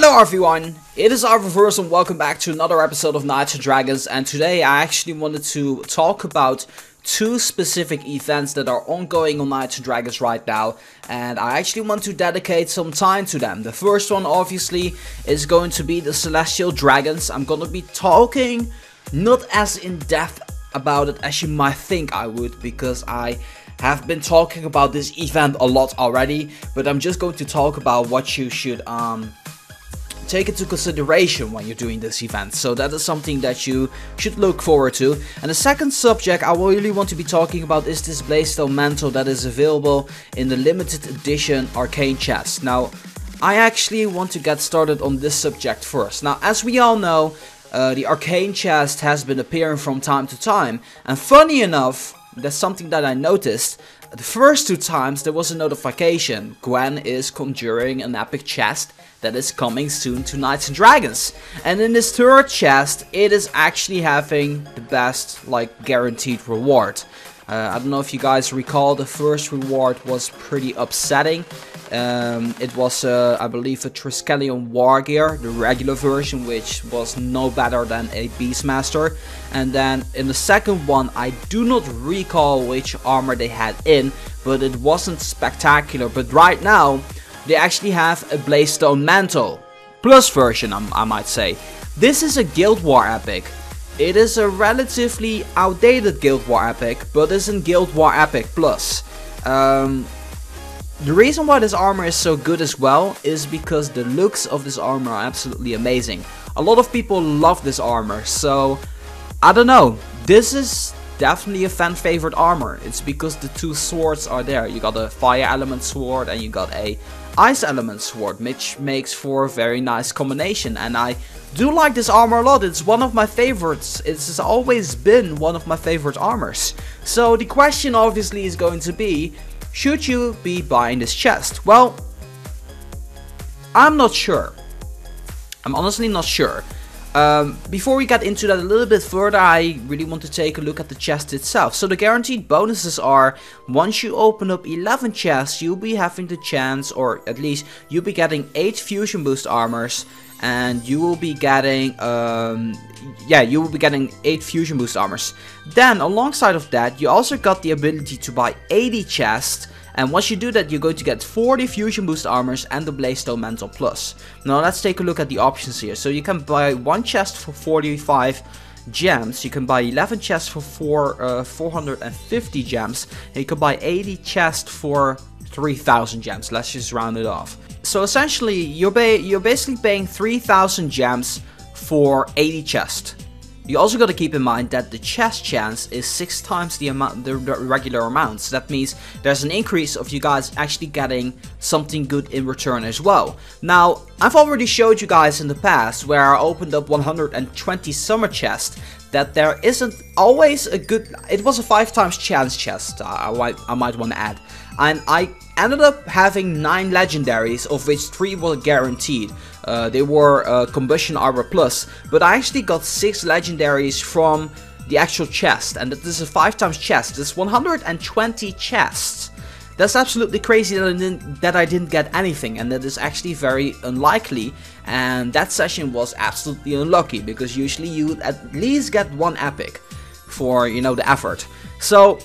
Hello everyone, it is Reverse and welcome back to another episode of Knights and Dragons, and today I actually wanted to talk about two specific events that are ongoing on Knights and Dragons right now, and I actually want to dedicate some time to them. The first one obviously is going to be the Celestial Dragons. I'm gonna be talking not as in depth about it as you might think I would, because I have been talking about this event a lot already, but I'm just going to talk about what you should take into consideration when you're doing this event. So that is something that you should look forward to. And the second subject I really want to be talking about is this Blazestone Mantle that is available in the limited edition Arcane Chest. Now, I actually want to get started on this subject first. Now, as we all know, the Arcane Chest has been appearing from time to time, and funny enough, that's something that I noticed. The first two times there was a notification: Gwen is conjuring an epic chest that is coming soon to Knights and Dragons. And in this third chest, it is actually having the best, like, guaranteed reward. I don't know if you guys recall, the first reward was pretty upsetting. It was, I believe, a Triskelion War Gear, the regular version, which was no better than a Beastmaster. And then in the second one, I do not recall which armor they had in, but it wasn't spectacular. But right now, they actually have a Blazestone Mantle Plus version, I might say. This is a Guild War epic. It is a relatively outdated Guild War epic, but it's in Guild War Epic Plus. The reason why this armor is so good as well is because the looks of this armor are absolutely amazing. A lot of people love this armor, so I don't know. This is definitely a fan favorite armor. It's because the two swords are there. You got a fire element sword and you got a ice element sword, which makes for a very nice combination, and I do like this armor a lot. It's one of my favorites. It's always been one of my favorite armors. So the question obviously is going to be, should you be buying this chest? Well, I'm not sure. I'm honestly not sure. Before we get into that a little bit further, I really want to take a look at the chest itself. So the guaranteed bonuses are, once you open up 11 chests, you'll be having the chance, or at least you'll be getting 8 fusion boost armors, and you will be getting, you will be getting 8 fusion boost armors. Then alongside of that, you also got the ability to buy 80 chests. And once you do that, you're going to get 40 Fusion Boost Armors and the Blazestone Mantle Plus. Now let's take a look at the options here. So you can buy 1 chest for 45 gems, you can buy 11 chests for 450 gems, and you can buy 80 chests for 3000 gems. Let's just round it off. So essentially, you're basically paying 3000 gems for 80 chests. You also got to keep in mind that the chest chance is 6 times the amount, the regular amount. So that means there's an increase of you guys actually getting something good in return as well. Now, I've already showed you guys in the past where I opened up 120 summer chests that there isn't always a good. It was a 5 times chance chest, I might want to add, and I ended up having 9 legendaries, of which 3 were guaranteed. They were Combustion Armor Plus, but I actually got 6 legendaries from the actual chest, and this is a 5 times chest. It's 120 chests. That's absolutely crazy that I didn't get anything, and that is actually very unlikely, and that session was absolutely unlucky, because usually you would at least get 1 epic for, you know, the effort. So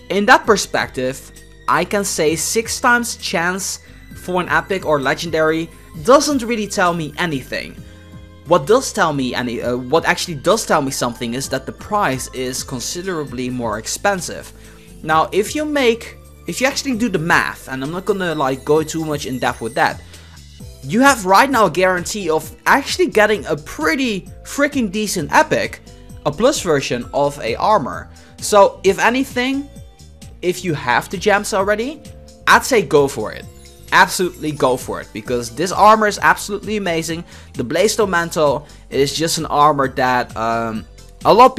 in that perspective, I can say 6 times chance for an epic or legendary doesn't really tell me anything. What does tell me what actually does tell me something is that the price is considerably more expensive. Now, if you actually do the math, and I'm not gonna like go too much in depth with that, you have right now a guarantee of actually getting a pretty freaking decent epic, a plus version of a armor. So if anything, if you have the gems already, I'd say go for it. Absolutely go for it, because this armor is absolutely amazing. The Blazestone Mantle is just an armor that a lot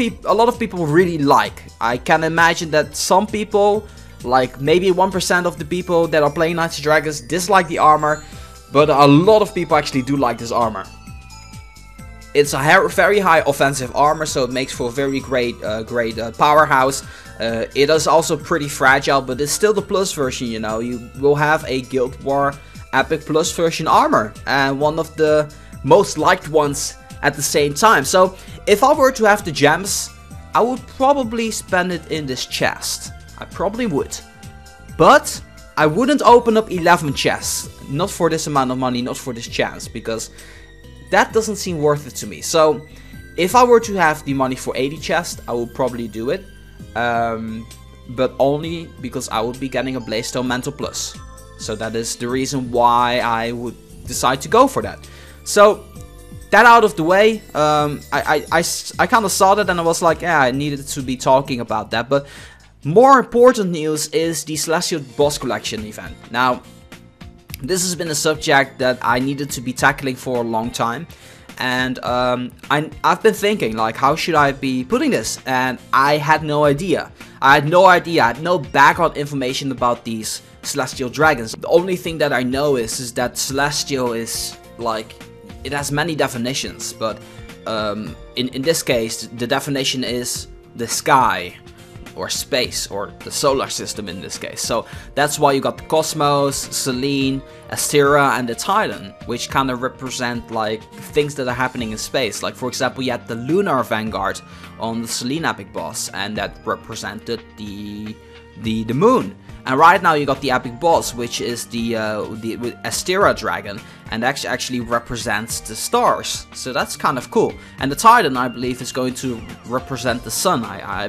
of people really like. I can imagine that some people, like maybe 1% of the people that are playing Knights and Dragons, dislike the armor, but a lot of people actually do like this armor. It's a very high offensive armor, so it makes for a very great powerhouse. It is also pretty fragile, but it's still the plus version, you know. You will have a Guild War Epic Plus version armor, and one of the most liked ones at the same time. So if I were to have the gems, I would probably spend it in this chest. I probably would. But I wouldn't open up 11 chests. Not for this amount of money, not for this chance, because that doesn't seem worth it to me. So if I were to have the money for 80 chests, I would probably do it. But only because I would be getting a Blazestone Mantle Plus. So that is the reason why I would decide to go for that. So that out of the way, I kind of saw that and I was like, yeah, I needed to be talking about that. But more important news is the Celestial Boss Collection event. Now, this has been a subject that I needed to be tackling for a long time. And I've been thinking, like, how should I be putting this? And I had no idea. I had no background information about these Celestial Dragons. The only thing that I know is that Celestial is, like, it has many definitions. But in this case, the definition is the sky, or space, or the solar system in this case. So that's why you got the Cosmos, Selene, Astera, and the Titan, which kind of represent like things that are happening in space. Like for example, you had the Lunar Vanguard on the Selene epic boss, and that represented the moon. And right now you got the epic boss, which is the Astera dragon, and actually represents the stars. So that's kind of cool. And the Titan, I believe, is going to represent the sun. I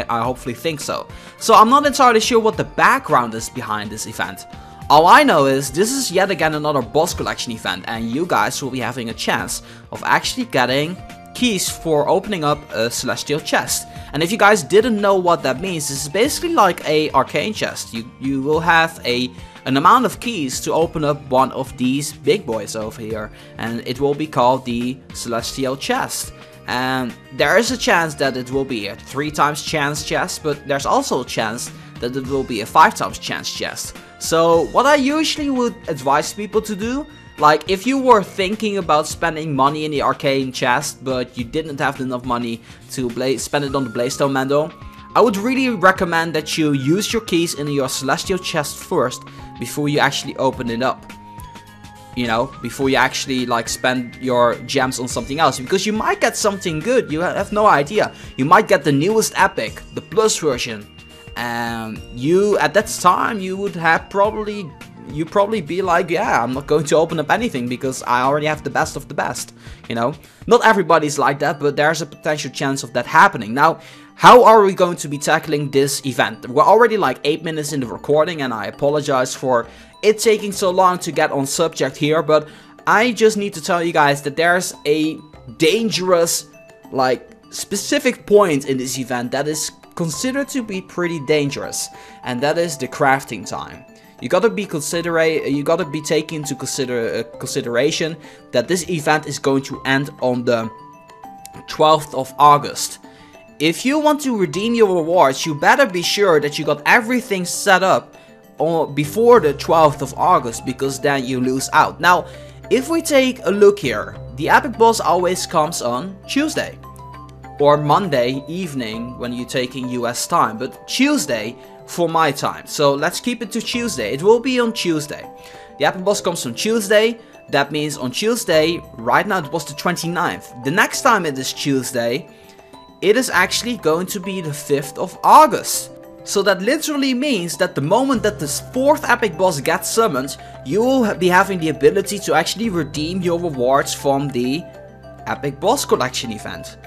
hopefully think so. So I'm not entirely sure what the background is behind this event. All I know is this is yet again another boss collection event, and you guys will be having a chance of actually getting keys for opening up a Celestial Chest. And if you guys didn't know what that means, this is basically like a Arcane Chest. You will have an amount of keys to open up one of these big boys over here, and it will be called the Celestial Chest. And there is a chance that it will be a 3 times chance chest, but there's also a chance that it will be a 5 times chance chest. So what I usually would advise people to do, like if you were thinking about spending money in the Arcane Chest, but you didn't have enough money to spend it on the Blazestone Mantle, I would really recommend that you use your keys in your Celestial Chest first, before you actually open it up. You know, before you actually like spend your gems on something else, because you might get something good, you have no idea. You might get the newest epic, the plus version, and you, at that time, you would have probably be like, yeah, I'm not going to open up anything because I already have the best of the best, you know. Not everybody's like that, but there's a potential chance of that happening. Now, how are we going to be tackling this event? We're already like 8 minutes in the recording, and I apologize for it taking so long to get on subject here, but I just need to tell you guys that there's a dangerous, like, specific point in this event that is considered to be pretty dangerous, and that is the crafting time. You gotta be taking into consideration that this event is going to end on the 12th of August. If you want to redeem your rewards, you better be sure that you got everything set up before the 12th of August, because then you lose out. Now, if we take a look here, the epic boss always comes on Tuesday or Monday evening when you're taking US time, but Tuesday for my time. So let's keep it to Tuesday. It will be on Tuesday. The epic boss comes on Tuesday. That means on Tuesday, right now it was the 29th. The next time it is Tuesday, it is actually going to be the 5th of August. So that literally means that the moment that this 4th epic boss gets summoned, you will be having the ability to actually redeem your rewards from the epic boss collection event.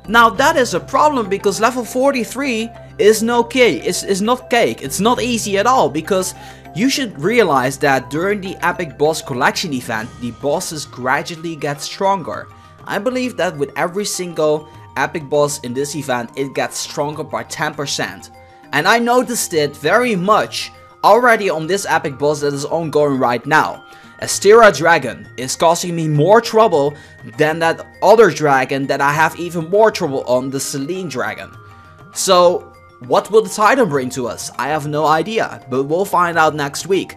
Now that is a problem, because level 43 is not cake. It's not easy at all, because you should realize that during the epic boss collection event, the bosses gradually get stronger. I believe that with every single epic boss in this event, it gets stronger by 10%. And I noticed it very much already on this epic boss that is ongoing right now. Astera Dragon is causing me more trouble than that other dragon that I have even more trouble on, the Selene Dragon. So what will the Titan bring to us? I have no idea, but we'll find out next week.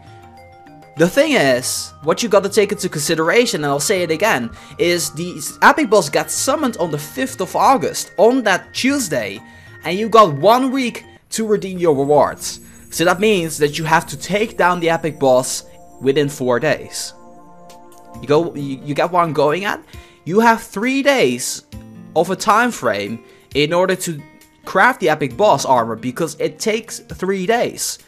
The thing is, what you gotta take into consideration, and I'll say it again, is the epic boss gets summoned on the 5th of August, on that Tuesday, and you got 1 week to redeem your rewards. So that means that you have to take down the epic boss within 4 days. You get what I'm going at? You have 3 days of a time frame in order to craft the epic boss armor, because it takes 3 days.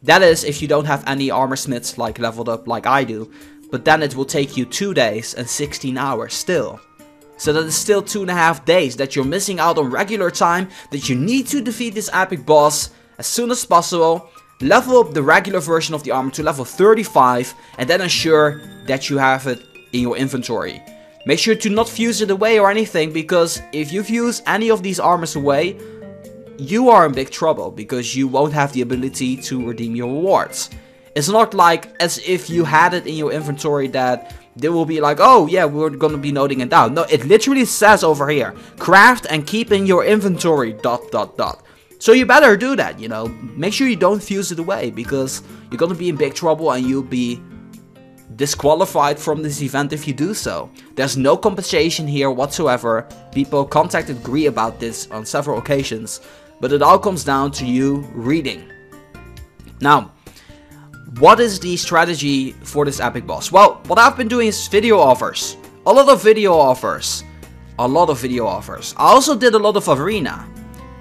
That is if you don't have any armor smiths like leveled up like I do, but then it will take you 2 days and 16 hours still. So that is still 2.5 days that you're missing out on regular time, that you need to defeat this epic boss as soon as possible, level up the regular version of the armor to level 35, and then ensure that you have it in your inventory. Make sure to not fuse it away or anything, because if you fuse any of these armors away, you are in big trouble, because you won't have the ability to redeem your rewards. It's not like as if you had it in your inventory that they will be like, oh yeah, we're gonna be noting it down. No, it literally says over here, craft and keep in your inventory ... So you better do that, you know. Make sure you don't fuse it away, because you're gonna be in big trouble and you'll be disqualified from this event if you do so. There's no compensation here whatsoever. People contacted Gree about this on several occasions, but it all comes down to you reading. Now, what is the strategy for this epic boss? Well, what I've been doing is video offers. A lot of video offers. I also did a lot of arena.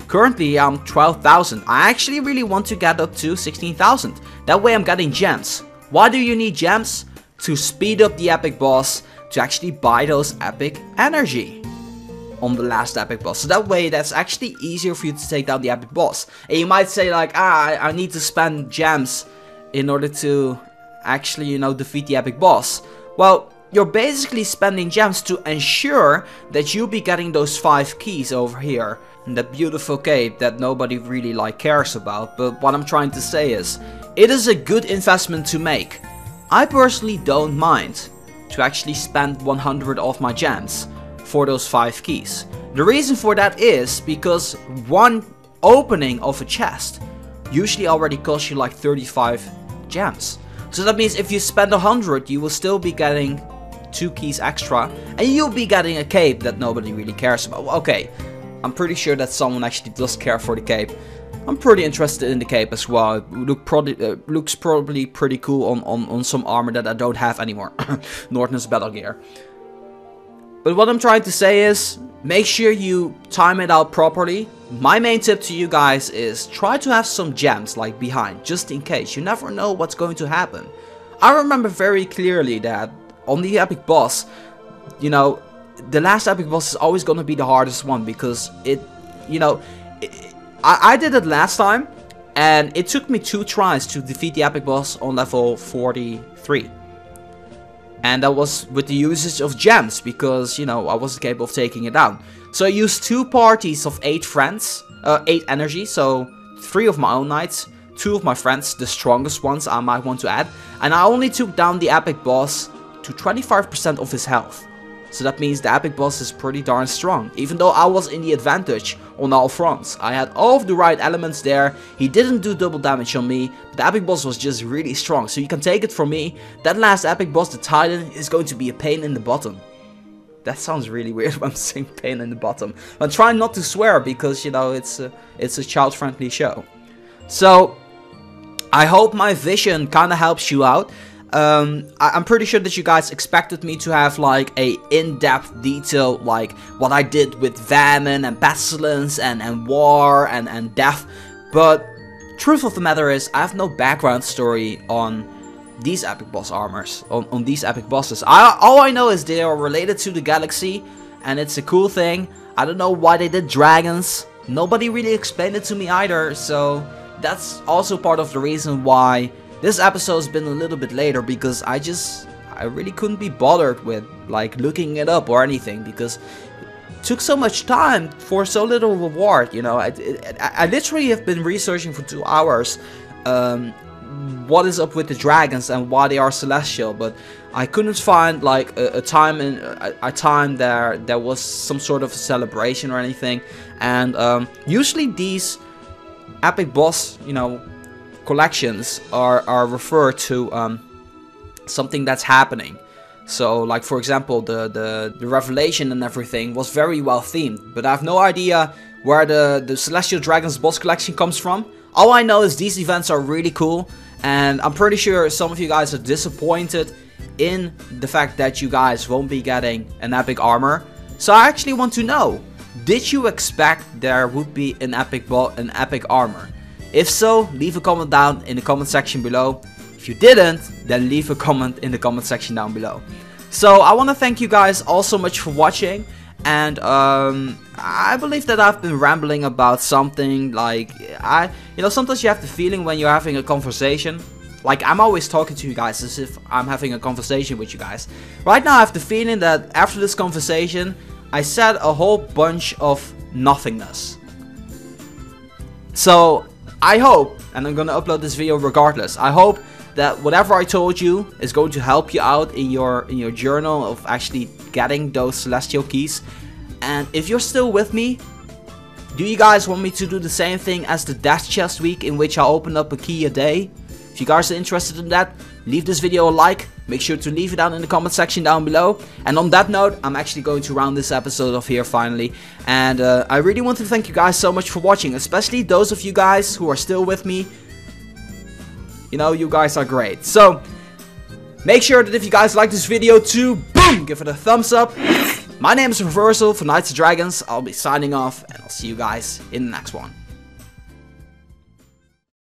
Currently I'm 12,000. I actually really want to get up to 16,000. That way I'm getting gems. Why do you need gems? To speed up the epic boss, to actually buy those epic energy on the last epic boss. So that way that's actually easier for you to take down the epic boss. And you might say like, I need to spend gems in order to actually, you know, defeat the epic boss. Well, you're basically spending gems to ensure that you'll be getting those 5 keys over here in that beautiful cape that nobody really like cares about. But what I'm trying to say is, it is a good investment to make. I personally don't mind to actually spend 100 of my gems for those 5 keys. The reason for that is because one opening of a chest usually already costs you like 35 gems. So that means if you spend 100, you will still be getting 2 keys extra, and you'll be getting a cape that nobody really cares about. Okay, I'm pretty sure that someone actually does care for the cape. I'm pretty interested in the cape as well. It looks probably pretty cool on some armor that I don't have anymore. Norton's battle gear. But what I'm trying to say is, make sure you time it out properly. My main tip to you guys is try to have some gems like behind, just in case. You never know what's going to happen. I remember very clearly that on the epic boss, you know, the last epic boss is always going to be the hardest one, because it, you know, I did it last time, and it took me 2 tries to defeat the epic boss on level 43. And that was with the usage of gems, because, you know, I wasn't capable of taking it down. So I used 2 parties of 8 friends, 8 energy, so 3 of my own knights, 2 of my friends, the strongest ones I might want to add. And I only took down the epic boss to 25% of his health. So that means the epic boss is pretty darn strong, even though I was in the advantage on all fronts. I had all of the right elements there. He didn't do double damage on me, but the epic boss was just really strong. So you can take it from me, that last epic boss, the Titan, is going to be a pain in the bottom. That sounds really weird when I'm saying pain in the bottom. I'm trying not to swear because, you know, it's a child-friendly show. So I hope my vision kind of helps you out. I'm pretty sure that you guys expected me to have like a in-depth detail like what I did with Famine and Pestilence and War and Death, but truth of the matter is I have no background story on these epic boss armors, on these epic bosses. All I know is they are related to the galaxy, and it's a cool thing. I don't know why they did dragons. Nobody really explained it to me either, so that's also part of the reason why this episode's been a little bit later, because I really couldn't be bothered with like looking it up or anything, because it took so much time for so little reward, you know. I literally have been researching for 2 hours what is up with the dragons and why they are celestial, but I couldn't find like a time there was some sort of a celebration or anything. And usually these epic boss, you know, collections are referred to something that's happening. So like for example the revelation and everything was very well themed, but I have no idea where the Celestial Dragons boss collection comes from. All I know is these events are really cool, and I'm pretty sure some of you guys are disappointed in the fact that you guys won't be getting an epic armor. So I actually want to know, did you expect there would be an epic armor? If so, leave a comment down in the comment section below. If you didn't, then leave a comment in the comment section down below. So I want to thank you guys all so much for watching. And I believe that I've been rambling about something. Like, you know, sometimes you have the feeling when you're having a conversation, like I'm always talking to you guys as if I'm having a conversation with you guys. Right now I have the feeling that after this conversation I said a whole bunch of nothingness. So I hope, and I'm gonna upload this video regardless, I hope that whatever I told you is going to help you out in your journal of actually getting those celestial keys. And if you're still with me, do you guys want me to do the same thing as the death chest week, in which I open up a key a day? If you guys are interested in that, leave this video a like. Make sure to leave it down in the comment section down below. And on that note, I'm actually going to round this episode off here finally. And I really want to thank you guys so much for watching, especially those of you guys who are still with me. You know, you guys are great. So make sure that if you guys like this video to boom, give it a thumbs up. My name is Reversal for Knights of Dragons. I'll be signing off, and I'll see you guys in the next one.